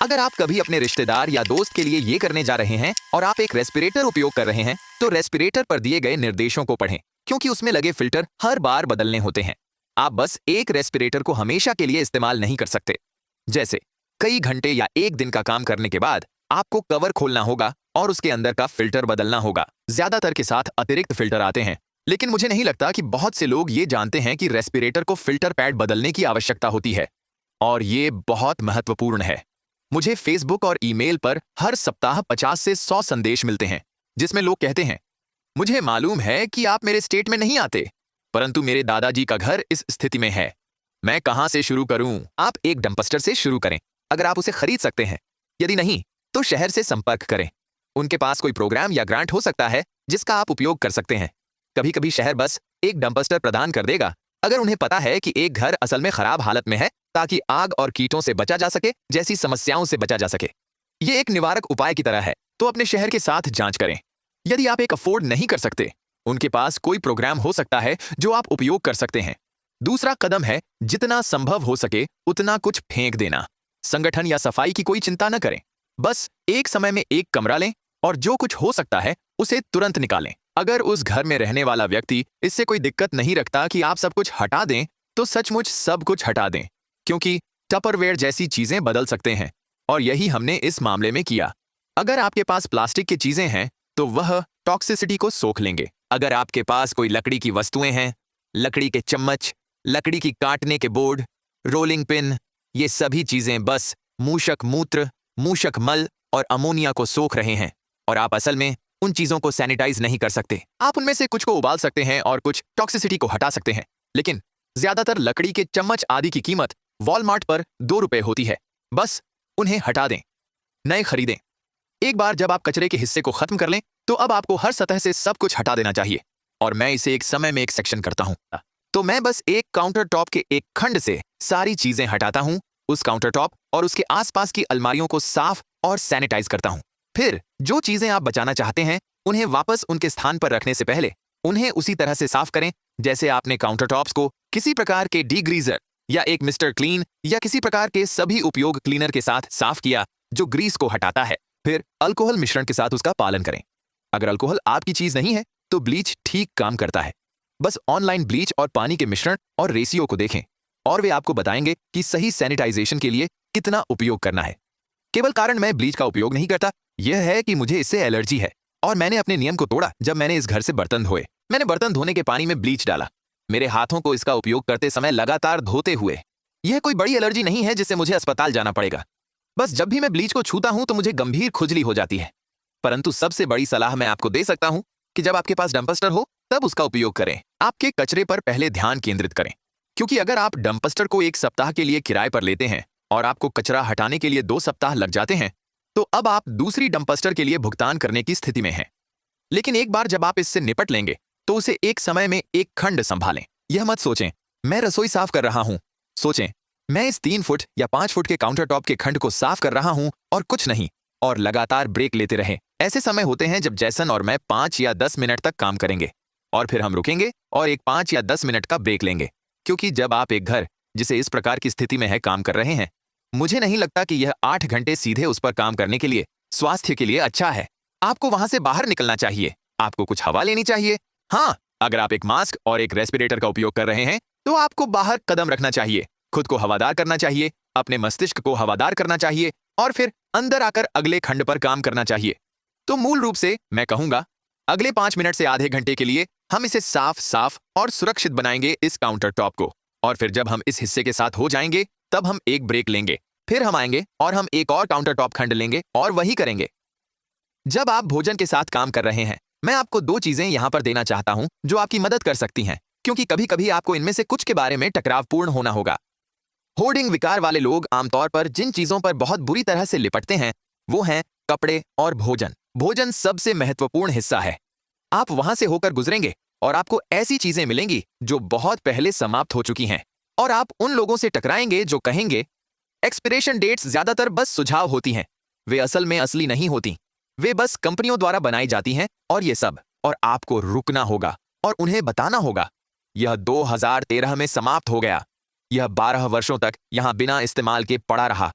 अगर आप कभी अपने रिश्तेदार या दोस्त के लिए ये करने जा रहे हैं और आप एक रेस्पिरेटर उपयोग कर रहे हैं, तो रेस्पिरेटर पर दिए गए निर्देशों को पढ़ें, क्योंकि उसमें लगे फिल्टर हर बार बदलने होते हैं। आप बस एक रेस्पिरेटर को हमेशा के लिए इस्तेमाल नहीं कर सकते। जैसे कई घंटे या एक दिन का काम करने के बाद आपको कवर खोलना होगा और उसके अंदर का फिल्टर बदलना होगा। ज्यादातर के साथ अतिरिक्त फिल्टर आते हैं, लेकिन मुझे नहीं लगता कि बहुत से लोग ये जानते हैं कि रेस्पिरेटर को फिल्टर पैड बदलने की आवश्यकता होती है, और ये बहुत महत्वपूर्ण है। मुझे फेसबुक और ईमेल पर हर सप्ताह 50 से 100 संदेश मिलते हैं, जिसमें लोग कहते हैं, मुझे मालूम है कि आप मेरे स्टेट में नहीं आते, परंतु मेरे दादाजी का घर इस स्थिति में है। मैं कहां से शुरू करूं? आप एक डंपस्टर से शुरू करें, अगर आप उसे खरीद सकते हैं। यदि नहीं, तो शहर से संपर्क करें। उनके पास कोई प्रोग्राम या ग्रांट हो सकता है जिसका आप उपयोग कर सकते हैं। कभी कभी शहर बस एक डंपस्टर प्रदान कर देगा, अगर उन्हें पता है कि एक घर असल में खराब हालत में है, ताकि आग और कीटों से बचा जा सके जैसी समस्याओं से बचा जा सके। ये एक निवारक उपाय की तरह है, तो अपने शहर के साथ जांच करें। यदि आप एक अफोर्ड नहीं कर सकते, उनके पास कोई प्रोग्राम हो सकता है जो आप उपयोग कर सकते हैं। दूसरा कदम है जितना संभव हो सके उतना कुछ फेंक देना। संगठन या सफाई की कोई चिंता न करें, बस एक समय में एक कमरा लें और जो कुछ हो सकता है उसे तुरंत निकालें। अगर उस घर में रहने वाला व्यक्ति इससे कोई दिक्कत नहीं रखता कि आप सब कुछ हटा दें, तो सचमुच सब कुछ हटा दें, क्योंकि टपरवेयर जैसी चीजें बदल सकते हैं, और यही हमने इस मामले में किया। अगर आपके पास प्लास्टिक की चीजें हैं तो वह टॉक्सिसिटी को सोख लेंगे। अगर आपके पास कोई लकड़ी की वस्तुएं हैं, लकड़ी के चम्मच, लकड़ी की काटने के बोर्ड, रोलिंग पिन, ये सभी चीजें बस मूषक मूत्र, मूषक मल और अमोनिया को सोख रहे हैं, और आप असल में उन चीजों को सैनिटाइज नहीं कर सकते। आप उनमें से कुछ को उबाल सकते हैं और कुछ टॉक्सिसिटी को हटा सकते हैं, लेकिन ज्यादातर लकड़ी के चम्मच आदि की कीमत वॉलमार्ट पर 2 रुपए होती है। बस उन्हें हटा दें, नए खरीदें। एक बार जब आप कचरे के हिस्से को खत्म कर लें, तो अब आपको हर सतह से सब कुछ हटा देना चाहिए, और मैं इसे एक समय में एक सेक्शन करता हूं। तो मैं बस एक काउंटर टॉप के एक खंड से सारी चीजें हटाता हूं, उस काउंटर टॉप और उसके आसपास की अलमारियों को साफ और सैनिटाइज करता हूं। फिर जो चीजें आप बचाना चाहते हैं, उन्हें वापस उनके स्थान पर रखने से पहले उन्हें उसी तरह से साफ करें जैसे आपने काउंटर टॉप्स को किसी प्रकार के डीग्रीजर या एक मिस्टर क्लीन या किसी प्रकार के सभी उपयोग क्लीनर के साथ साफ किया जो ग्रीस को हटाता है। फिर अल्कोहल मिश्रण के साथ उसका पालन करें। अगर अल्कोहल आपकी चीज नहीं है, तो ब्लीच ठीक काम करता है। बस ऑनलाइन ब्लीच और पानी के मिश्रण और रेशियो को देखें, और वे आपको बताएंगे कि सही सैनिटाइजेशन के लिए कितना उपयोग करना है। केवल कारण मैं ब्लीच का उपयोग नहीं करता यह है कि मुझे इससे एलर्जी है, और मैंने अपने नियम को तोड़ा जब मैंने इस घर से बर्तन धोए। मैंने बर्तन धोने के पानी में ब्लीच डाला, मेरे हाथों को इसका उपयोग करते समय लगातार धोते हुए। यह कोई बड़ी एलर्जी नहीं है जिससे मुझे अस्पताल जाना पड़ेगा। बस जब भी मैं ब्लीच को छूता हूं तो मुझे गंभीर खुजली हो जाती है। परंतु सबसे बड़ी सलाह मैं आपको दे सकता हूं कि जब आपके पास डंपस्टर हो तब उसका उपयोग करें। आपके कचरे पर पहले ध्यान केंद्रित करें, क्योंकि अगर आप डंपस्टर को 1 सप्ताह के लिए किराए पर लेते हैं और आपको कचरा हटाने के लिए 2 सप्ताह लग जाते हैं, तो अब आप दूसरी डंपस्टर के लिए भुगतान करने की स्थिति में हैं। लेकिन एक बार जब आप इससे निपट लेंगे, तो उसे एक समय में एक खंड संभालें। यह मत सोचें मैं रसोई साफ कर रहा हूं, सोचें मैं इस 3 फुट या 5 फुट के काउंटर टॉप के खंड को साफ कर रहा हूं और कुछ नहीं, और लगातार ब्रेक लेते रहें। ऐसे समय होते हैं जब जैसन और मैं 5 या 10 मिनट तक काम करेंगे, और फिर हम रुकेंगे और एक 5 या 10 मिनट का ब्रेक लेंगे, क्योंकि जब आप एक घर जिसे इस प्रकार की स्थिति में है काम कर रहे हैं, मुझे नहीं लगता कि यह 8 घंटे सीधे उस पर काम करने के लिए स्वास्थ्य के लिए अच्छा है। आपको वहां से बाहर निकलना चाहिए, आपको कुछ हवा लेनी चाहिए। हाँ, अगर आप एक मास्क और एक रेस्पिरेटर का उपयोग कर रहे हैं, तो आपको बाहर कदम रखना चाहिए, खुद को हवादार करना चाहिए, अपने मस्तिष्क को हवादार करना चाहिए, और फिर अंदर आकर अगले खंड पर काम करना चाहिए। तो मूल रूप से मैं कहूंगा, अगले 5 मिनट से आधे घंटे के लिए हम इसे साफ साफ और सुरक्षित बनाएंगे इस काउंटर टॉप को, और फिर जब हम इस हिस्से के साथ हो जाएंगे तब हम एक ब्रेक लेंगे, फिर हम आएंगे और हम एक और काउंटर टॉप खंड लेंगे और वही करेंगे। जब आप भोजन के साथ काम कर रहे हैं, मैं आपको 2 चीजें यहां पर देना चाहता हूं जो आपकी मदद कर सकती हैं, क्योंकि कभी कभी आपको इनमें से कुछ के बारे में टकरावपूर्ण होना होगा। होर्डिंग विकार वाले लोग आमतौर पर जिन चीजों पर बहुत बुरी तरह से लिपटते हैं वो हैं कपड़े और भोजन। भोजन सबसे महत्वपूर्ण हिस्सा है। आप वहां से होकर गुजरेंगे और आपको ऐसी चीजें मिलेंगी जो बहुत पहले समाप्त हो चुकी हैं, और आप उन लोगों से टकराएंगे जो कहेंगे एक्सपिरेशन डेट्स ज्यादातर बस सुझाव होती हैं, वे असल में असली नहीं होती, वे बस कंपनियों द्वारा बनाई जाती हैं और ये सब। और आपको रुकना होगा और उन्हें बताना होगा यह 2013 में समाप्त हो गया, यह 12 वर्षों तक यहां बिना इस्तेमाल के पड़ा रहा,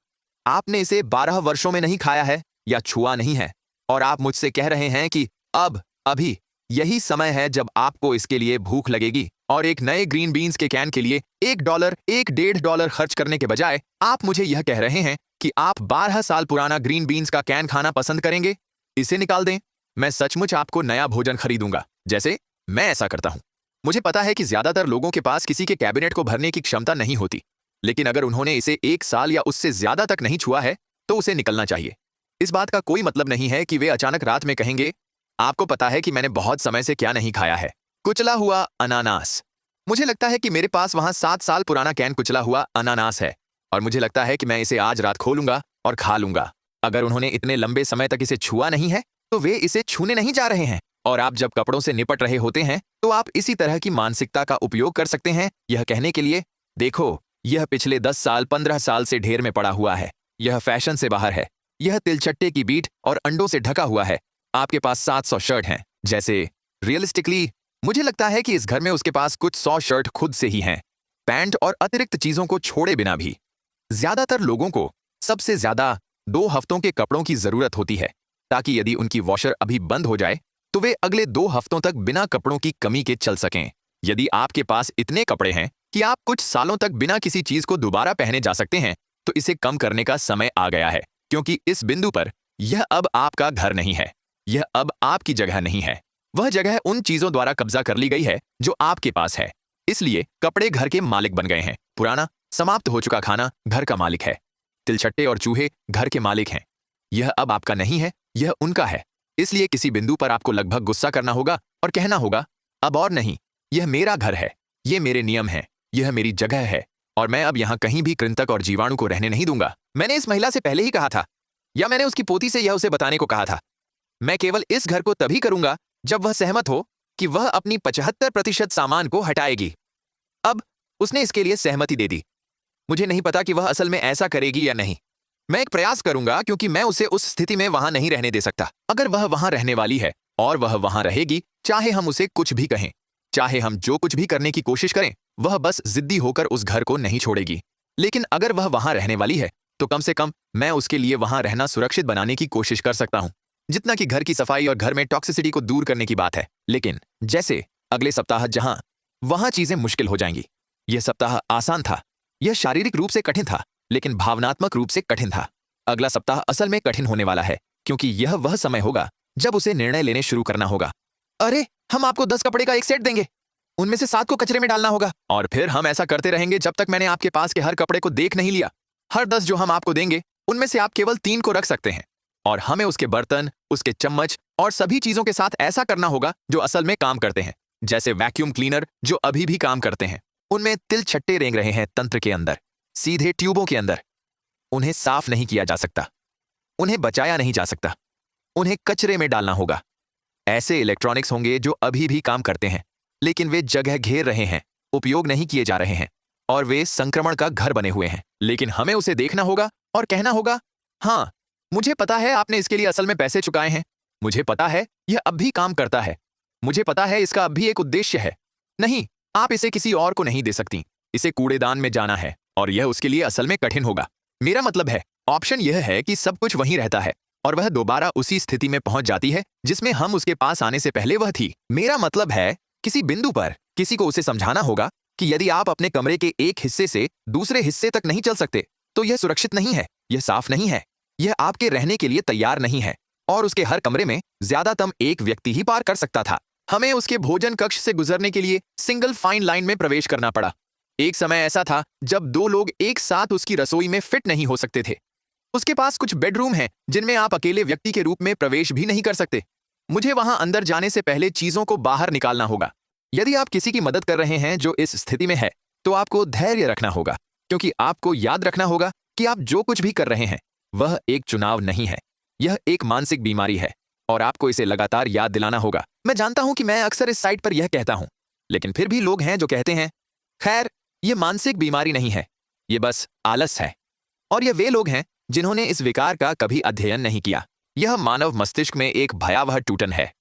आपने इसे 12 वर्षों में नहीं खाया है या छुआ नहीं है, और आप मुझसे कह रहे हैं कि अभी यही समय है जब आपको इसके लिए भूख लगेगी, और एक नए ग्रीन बीन्स के कैन के लिए $1, $1.5 खर्च करने के बजाय आप मुझे यह कह रहे हैं कि आप 12 साल पुराना ग्रीन बीन्स का कैन खाना पसंद करेंगे। इसे निकाल दें। मैं सचमुच आपको नया भोजन खरीदूंगा, जैसे मैं ऐसा करता हूं। मुझे पता है कि ज्यादातर लोगों के पास किसी के कैबिनेट को भरने की क्षमता नहीं होती, लेकिन अगर उन्होंने इसे 1 साल या उससे ज्यादा तक नहीं छुआ है तो उसे निकलना चाहिए। इस बात का कोई मतलब नहीं है कि वे अचानक रात में कहेंगे, आपको पता है कि मैंने बहुत समय से क्या नहीं खाया है, कुचला हुआ अनानास। मुझे लगता है कि मेरे पास वहां 7 साल पुराना कैन कुचला हुआ अनानास है, और मुझे लगता है कि मैं इसे आज रात खोलूंगा और खा लूंगा। अगर उन्होंने इतने लंबे समय तक इसे छुआ नहीं है तो वे इसे छूने नहीं जा रहे हैं। और आप जब कपड़ों से निपट रहे होते हैं तो आप इसी तरह की मानसिकता का उपयोग कर सकते हैं, यह कहने के लिए, देखो यह पिछले 10 साल 15 साल से ढेर में पड़ा हुआ है, यह फैशन से बाहर है, यह तिलचट्टे की बीट और अंडों से ढका हुआ है। आपके पास 700 शर्ट हैं। जैसे रियलिस्टिकली मुझे लगता है कि इस घर में उसके पास कुछ 100 शर्ट खुद से ही हैं, पैंट और अतिरिक्त चीजों को छोड़े बिना भी। ज्यादातर लोगों को सबसे ज्यादा 2 हफ्तों के कपड़ों की जरूरत होती है, ताकि यदि उनकी वॉशर अभी बंद हो जाए तो वे अगले 2 हफ्तों तक बिना कपड़ों की कमी के चल सकें। यदि आपके पास इतने कपड़े हैं कि आप कुछ सालों तक बिना किसी चीज को दोबारा पहने जा सकते हैं, तो इसे कम करने का समय आ गया है, क्योंकि इस बिंदु पर यह अब आपका घर नहीं है, यह अब आपकी जगह नहीं है। वह जगह उन चीजों द्वारा कब्जा कर ली गई है जो आपके पास है। इसलिए कपड़े घर के मालिक बन गए हैं। पुराना समाप्त हो चुका खाना घर का मालिक है। तिलछट्टे और चूहे घर के मालिक हैं। यह अब आपका नहीं है, यह उनका है। इसलिए किसी बिंदु पर आपको लगभग गुस्सा करना होगा और कहना होगा, अब और नहीं, यह मेरा घर है, ये मेरे नियम हैं, यह मेरी जगह है, और मैं अब यहाँ कहीं भी कृंतक और जीवाणु को रहने नहीं दूंगा। मैंने इस महिला से पहले ही कहा था, या मैंने उसकी पोती से यह उसे बताने को कहा था, मैं केवल इस घर को तभी करूंगा जब वह सहमत हो कि वह अपनी 75% सामान को हटाएगी। अब उसने इसके लिए सहमति दे दी। मुझे नहीं पता कि वह असल में ऐसा करेगी या नहीं। मैं एक प्रयास करूंगा, क्योंकि मैं उसे उस स्थिति में वहां नहीं रहने दे सकता। अगर वह वहां रहने वाली है और वह वहां रहेगी, चाहे हम उसे कुछ भी कहें, चाहे हम जो कुछ भी करने की कोशिश करें, वह बस जिद्दी होकर उस घर को नहीं छोड़ेगी। लेकिन अगर वह वहां रहने वाली है तो कम से कम मैं उसके लिए वहां रहना सुरक्षित बनाने की कोशिश कर सकता हूं, जितना कि घर की सफाई और घर में टॉक्सिसिटी को दूर करने की बात है। लेकिन जैसे अगले सप्ताह जहां वहां चीजें मुश्किल हो जाएंगी। यह सप्ताह आसान था, यह शारीरिक रूप से कठिन था, लेकिन भावनात्मक रूप से कठिन था। अगला सप्ताह असल में कठिन होने वाला है, क्योंकि यह वह समय होगा जब उसे निर्णय लेने शुरू करना होगा। अरे, हम आपको 10 कपड़े का एक सेट देंगे, उनमें से 7 को कचरे में डालना होगा, और फिर हम ऐसा करते रहेंगे जब तक मैंने आपके पास के हर कपड़े को देख नहीं लिया। हर 10 जो हम आपको देंगे, उनमें से आप केवल 3 को रख सकते हैं, और हमें उसके बर्तन, उसके चम्मच और सभी चीजों के साथ ऐसा करना होगा जो असल में काम करते हैं, जैसे वैक्यूम क्लीनर जो अभी भी काम करते हैं। उनमें तिलछट्टे रेंग रहे हैं तंत्र के अंदर, सीधे ट्यूबों के अंदर। उन्हें साफ नहीं किया जा सकता, उन्हें बचाया नहीं जा सकता, उन्हें कचरे में डालना होगा। ऐसे इलेक्ट्रॉनिक्स होंगे जो अभी भी काम करते हैं, लेकिन वे जगह घेर रहे हैं, उपयोग नहीं किए जा रहे हैं, और वे संक्रमण का घर बने हुए हैं। लेकिन हमें उसे देखना होगा और कहना होगा, हाँ, मुझे पता है आपने इसके लिए असल में पैसे चुकाए हैं, मुझे पता है यह अब भी काम करता है, मुझे पता है इसका अब भी एक उद्देश्य है। नहीं, आप इसे किसी और को नहीं दे सकती, इसे कूड़ेदान में जाना है, और यह उसके लिए असल में कठिन होगा। मेरा मतलब है, ऑप्शन यह है कि सब कुछ वहीं रहता है और वह दोबारा उसी स्थिति में पहुंच जाती है जिसमें हम उसके पास आने से पहले वह थी। मेरा मतलब है, किसी बिंदु पर किसी को उसे समझाना होगा कि यदि आप अपने कमरे के एक हिस्से से दूसरे हिस्से तक नहीं चल सकते तो यह सुरक्षित नहीं है, यह साफ नहीं है, यह आपके रहने के लिए तैयार नहीं है, और उसके हर कमरे में ज्यादातम एक व्यक्ति ही पार कर सकता था। हमें उसके भोजन कक्ष से गुजरने के लिए सिंगल फाइन लाइन में प्रवेश करना पड़ा। एक समय ऐसा था जब 2 लोग एक साथ उसकी रसोई में फिट नहीं हो सकते थे। उसके पास कुछ बेडरूम हैं जिनमें आप अकेले व्यक्ति के रूप में प्रवेश भी नहीं कर सकते। मुझे वहां अंदर जाने से पहले चीजों को बाहर निकालना होगा। यदि आप किसी की मदद कर रहे हैं जो इस स्थिति में है, तो आपको धैर्य रखना होगा, क्योंकि आपको याद रखना होगा कि आप जो कुछ भी कर रहे हैं वह एक चुनाव नहीं है, यह एक मानसिक बीमारी है, और आपको इसे लगातार याद दिलाना होगा। मैं जानता हूं कि मैं अक्सर इस साइट पर यह कहता हूं, लेकिन फिर भी लोग हैं जो कहते हैं, खैर, यह मानसिक बीमारी नहीं है, यह बस आलस है। और यह वे लोग हैं जिन्होंने इस विकार का कभी अध्ययन नहीं किया। यह मानव मस्तिष्क में एक भयावह टूटन है,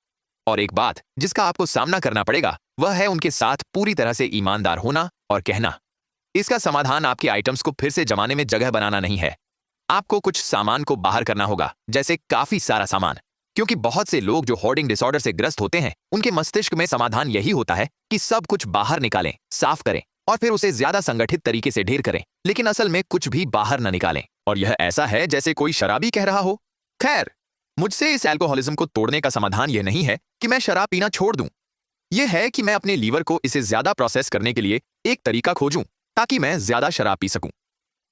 और एक बात जिसका आपको सामना करना पड़ेगा वह है उनके साथ पूरी तरह से ईमानदार होना और कहना। इसका समाधान आपके आइटम्स को फिर से जमाने में जगह बनाना नहीं है। आपको कुछ सामान को बाहर करना होगा, जैसे काफी सारा सामान। क्योंकि बहुत से लोग जो होर्डिंग डिसऑर्डर से ग्रस्त होते हैं, उनके मस्तिष्क में समाधान यही होता है कि सब कुछ बाहर निकालें, साफ करें और फिर उसे ज्यादा संगठित तरीके से ढेर करें, लेकिन असल में कुछ भी बाहर न निकालें। और यह ऐसा है जैसे कोई शराबी कह रहा हो, खैर, मुझसे इस अल्कोहलिज्म को तोड़ने का समाधान यह नहीं है कि मैं शराब पीना छोड़ दूं। यह है कि मैं अपने लीवर को इसे ज्यादा प्रोसेस करने के लिए एक तरीका खोजूं ताकि मैं ज्यादा शराब पी सकूं।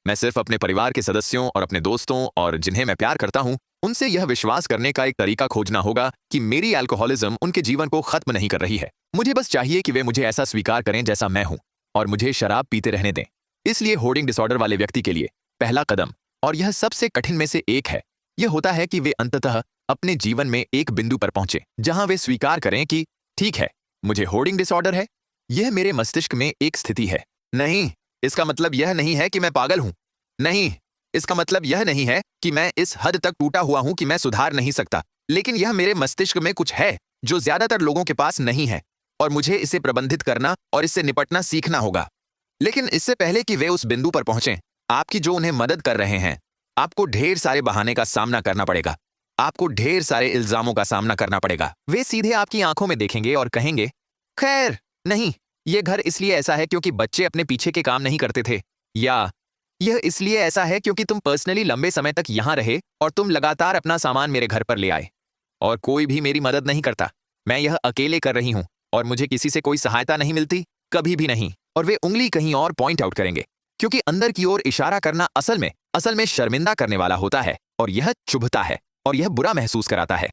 मैं सिर्फ अपने परिवार के सदस्यों और अपने दोस्तों और जिन्हें मैं प्यार करता हूं, उनसे यह विश्वास करने का एक तरीका खोजना होगा कि मेरी अल्कोहलिज्म उनके जीवन को खत्म नहीं कर रही है। मुझे बस चाहिए कि वे मुझे ऐसा स्वीकार करें जैसा मैं हूं और मुझे शराब पीते रहने दें। इसलिए होर्डिंग डिसऑर्डर वाले व्यक्ति के लिए पहला कदम, और यह सबसे कठिन में से एक है, यह होता है कि वे अंततः अपने जीवन में एक बिंदु पर पहुंचे जहां वे स्वीकार करें कि ठीक है, मुझे होर्डिंग डिसऑर्डर है, यह मेरे मस्तिष्क में एक स्थिति है। नहीं, इसका मतलब यह नहीं है कि मैं पागल हूं। नहीं, इसका मतलब यह नहीं है कि मैं इस हद तक टूटा हुआ हूं कि मैं सुधार नहीं सकता, लेकिन यह मेरे मस्तिष्क में कुछ है जो ज्यादातर लोगों के पास नहीं है और मुझे इसे प्रबंधित करना और इससे निपटना सीखना होगा। लेकिन इससे पहले कि वे उस बिंदु पर पहुंचें, आपकी जो उन्हें मदद कर रहे हैं, आपको ढेर सारे बहाने का सामना करना पड़ेगा। आपको ढेर सारे इल्जामों का सामना करना पड़ेगा। वे सीधे आपकी आंखों में देखेंगे और कहेंगे, खैर नहीं, यह घर इसलिए ऐसा है क्योंकि बच्चे अपने पीछे के काम नहीं करते थे, या यह इसलिए ऐसा है क्योंकि तुम पर्सनली लंबे समय तक यहां रहे और तुम लगातार अपना सामान मेरे घर पर ले आए और कोई भी मेरी मदद नहीं करता। मैं यह अकेले कर रही हूं और मुझे किसी से कोई सहायता नहीं मिलती, कभी भी नहीं। और वे उंगली कहीं और पॉइंट आउट करेंगे क्योंकि अंदर की ओर इशारा करना असल में शर्मिंदा करने वाला होता है और यह चुभता है और यह बुरा महसूस कराता है।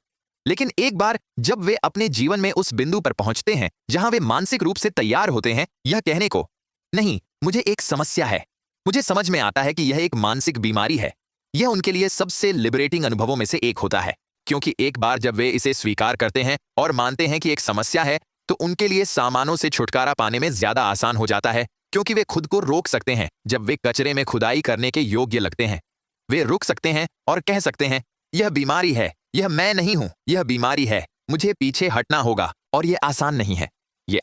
लेकिन एक बार जब वे अपने जीवन में उस बिंदु पर पहुंचते हैं जहां वे मानसिक रूप से तैयार होते हैं यह कहने को, नहीं, मुझे एक समस्या है, मुझे समझ में आता है कि यह एक मानसिक बीमारी है, यह उनके लिए सबसे लिबरेटिंग अनुभवों में से एक होता है। क्योंकि एक बार जब वे इसे स्वीकार करते हैं और मानते हैं कि एक समस्या है, तो उनके लिए सामानों से छुटकारा पाने में ज्यादा आसान हो जाता है, क्योंकि वे खुद को रोक सकते हैं जब वे कचरे में खुदाई करने के योग्य लगते हैं। वे रुक सकते हैं और कह सकते हैं, यह बीमारी है, यह मैं नहीं हूं, यह बीमारी है, मुझे पीछे हटना होगा। और यह आसान नहीं है, यह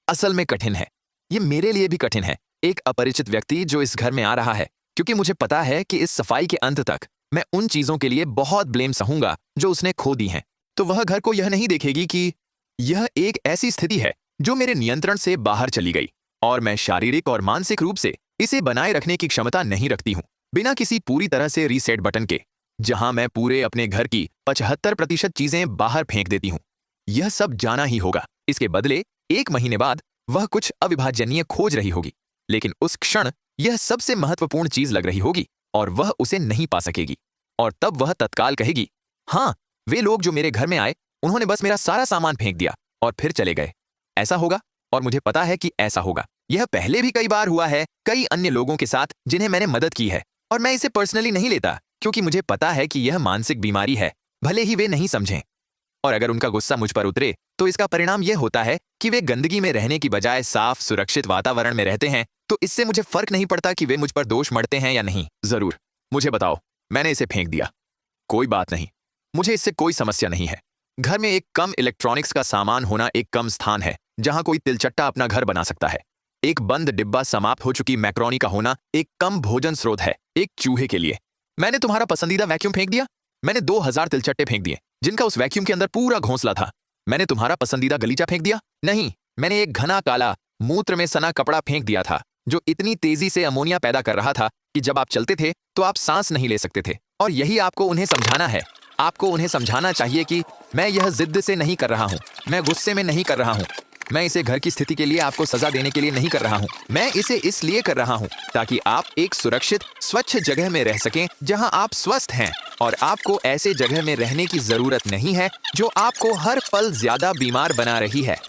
असल में कठिन है। यह मेरे लिए भी कठिन है, एक अपरिचित व्यक्ति जो इस घर में आ रहा है, क्योंकि मुझे पता है कि इस सफाई के अंत तक मैं उन चीजों के लिए बहुत ब्लेम सहूंगा जो उसने खो दी हैं। तो वह घर को यह नहीं देखेगी कि यह एक ऐसी स्थिति है जो मेरे नियंत्रण से बाहर चली गई और मैं शारीरिक और मानसिक रूप से इसे बनाए रखने की क्षमता नहीं रखती हूं, बिना किसी पूरी तरह से रीसेट बटन के, जहां मैं पूरे अपने घर की 75% चीजें बाहर फेंक देती हूं। यह सब जाना ही होगा। इसके बदले 1 महीने बाद वह कुछ अविभाजनीय खोज रही होगी, लेकिन उस क्षण यह सबसे महत्वपूर्ण चीज लग रही होगी और वह उसे नहीं पा सकेगी। और तब वह तत्काल कहेगी, हाँ, वे लोग जो मेरे घर में आए, उन्होंने बस मेरा सारा सामान फेंक दिया और फिर चले गए। ऐसा होगा और मुझे पता है कि ऐसा होगा। यह पहले भी कई बार हुआ है, कई अन्य लोगों के साथ जिन्हें मैंने मदद की है, और मैं इसे पर्सनली नहीं लेता क्योंकि मुझे पता है कि यह मानसिक बीमारी है, भले ही वे नहीं समझें। और अगर उनका गुस्सा मुझ पर उतरे तो इसका परिणाम यह होता है कि वे गंदगी में रहने की बजाय साफ सुरक्षित वातावरण में रहते हैं। तो इससे मुझे फर्क नहीं पड़ता कि वे मुझ पर दोष मढ़ते हैं या नहीं। जरूर मुझे बताओ, मैंने इसे फेंक दिया, कोई बात नहीं, मुझे इससे कोई समस्या नहीं है। घर में एक कम इलेक्ट्रॉनिक्स का सामान होना एक कम स्थान है जहां कोई तिलचट्टा अपना घर बना सकता है। एक बंद डिब्बा समाप्त हो चुकी मैक्रोनी का होना एक कम भोजन स्रोत है एक चूहे के लिए। मैंने तुम्हारा पसंदीदा वैक्यूम फेंक दिया। मैंने 2000 तिलचट्टे फेंक दिए जिनका उस वैक्यूम के अंदर पूरा घोंसला था। मैंने तुम्हारा पसंदीदा गलीचा फेंक दिया। नहीं, मैंने एक घना काला मूत्र में सना कपड़ा फेंक दिया था जो इतनी तेजी से अमोनिया पैदा कर रहा था कि जब आप चलते थे तो आप सांस नहीं ले सकते थे। और यही आपको उन्हें समझाना है। आपको उन्हें समझाना चाहिए कि मैं यह जिद्द से नहीं कर रहा हूं, मैं गुस्से में नहीं कर रहा हूं, मैं इसे घर की स्थिति के लिए आपको सजा देने के लिए नहीं कर रहा हूं। मैं इसे इसलिए कर रहा हूं ताकि आप एक सुरक्षित स्वच्छ जगह में रह सकें जहां आप स्वस्थ हैं, और आपको ऐसे जगह में रहने की जरूरत नहीं है जो आपको हर पल ज्यादा बीमार बना रही है।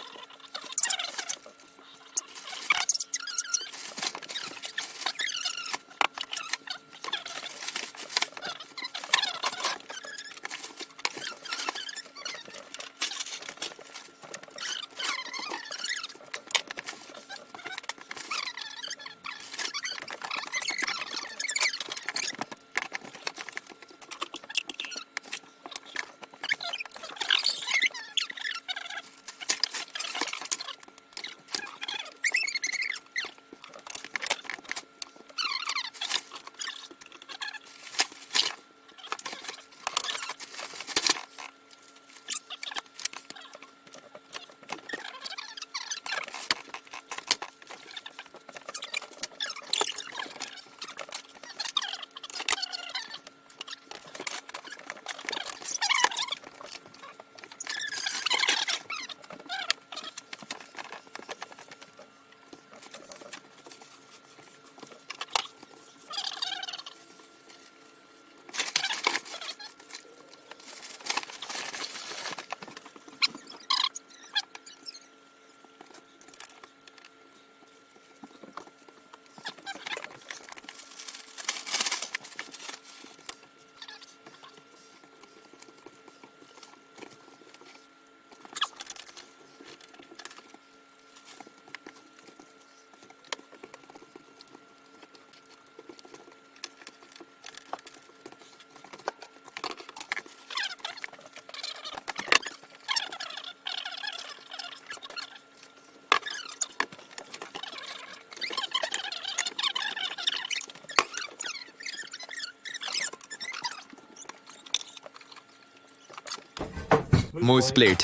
मूस प्लेट।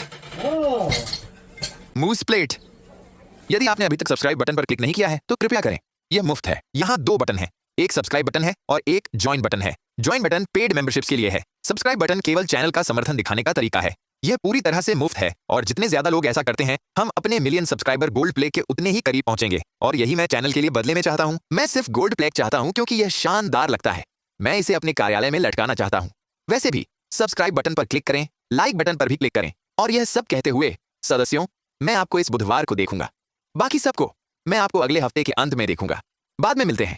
मूस प्लेट। यदि आपने अभी तक सब्सक्राइब बटन पर क्लिक नहीं किया है तो कृपया करें, यह मुफ्त है। यहाँ 2 बटन हैं, एक सब्सक्राइब बटन है और एक ज्वाइन बटन है। ज्वाइन बटन पेड मेंबरशिप्स के लिए है। सब्सक्राइब बटन केवल चैनल का समर्थन दिखाने का तरीका है। यह पूरी तरह से मुफ्त है और जितने ज्यादा लोग ऐसा करते हैं, हम अपने मिलियन सब्सक्राइबर गोल्ड प्ले के उतने ही करीब पहुंचेंगे। और यही मैं चैनल के लिए बदले में चाहता हूं। मैं सिर्फ गोल्ड प्ले चाहता हूं क्योंकि यह शानदार लगता है। मैं इसे अपने कार्यालय में लटकाना चाहता हूं। वैसे भी सब्सक्राइब बटन पर क्लिक करें, लाइक बटन पर भी क्लिक करें। और यह सब कहते हुए, सदस्यों, मैं आपको इस बुधवार को देखूंगा। बाकी सबको मैं आपको अगले हफ्ते के अंत में देखूंगा। बाद में मिलते हैं।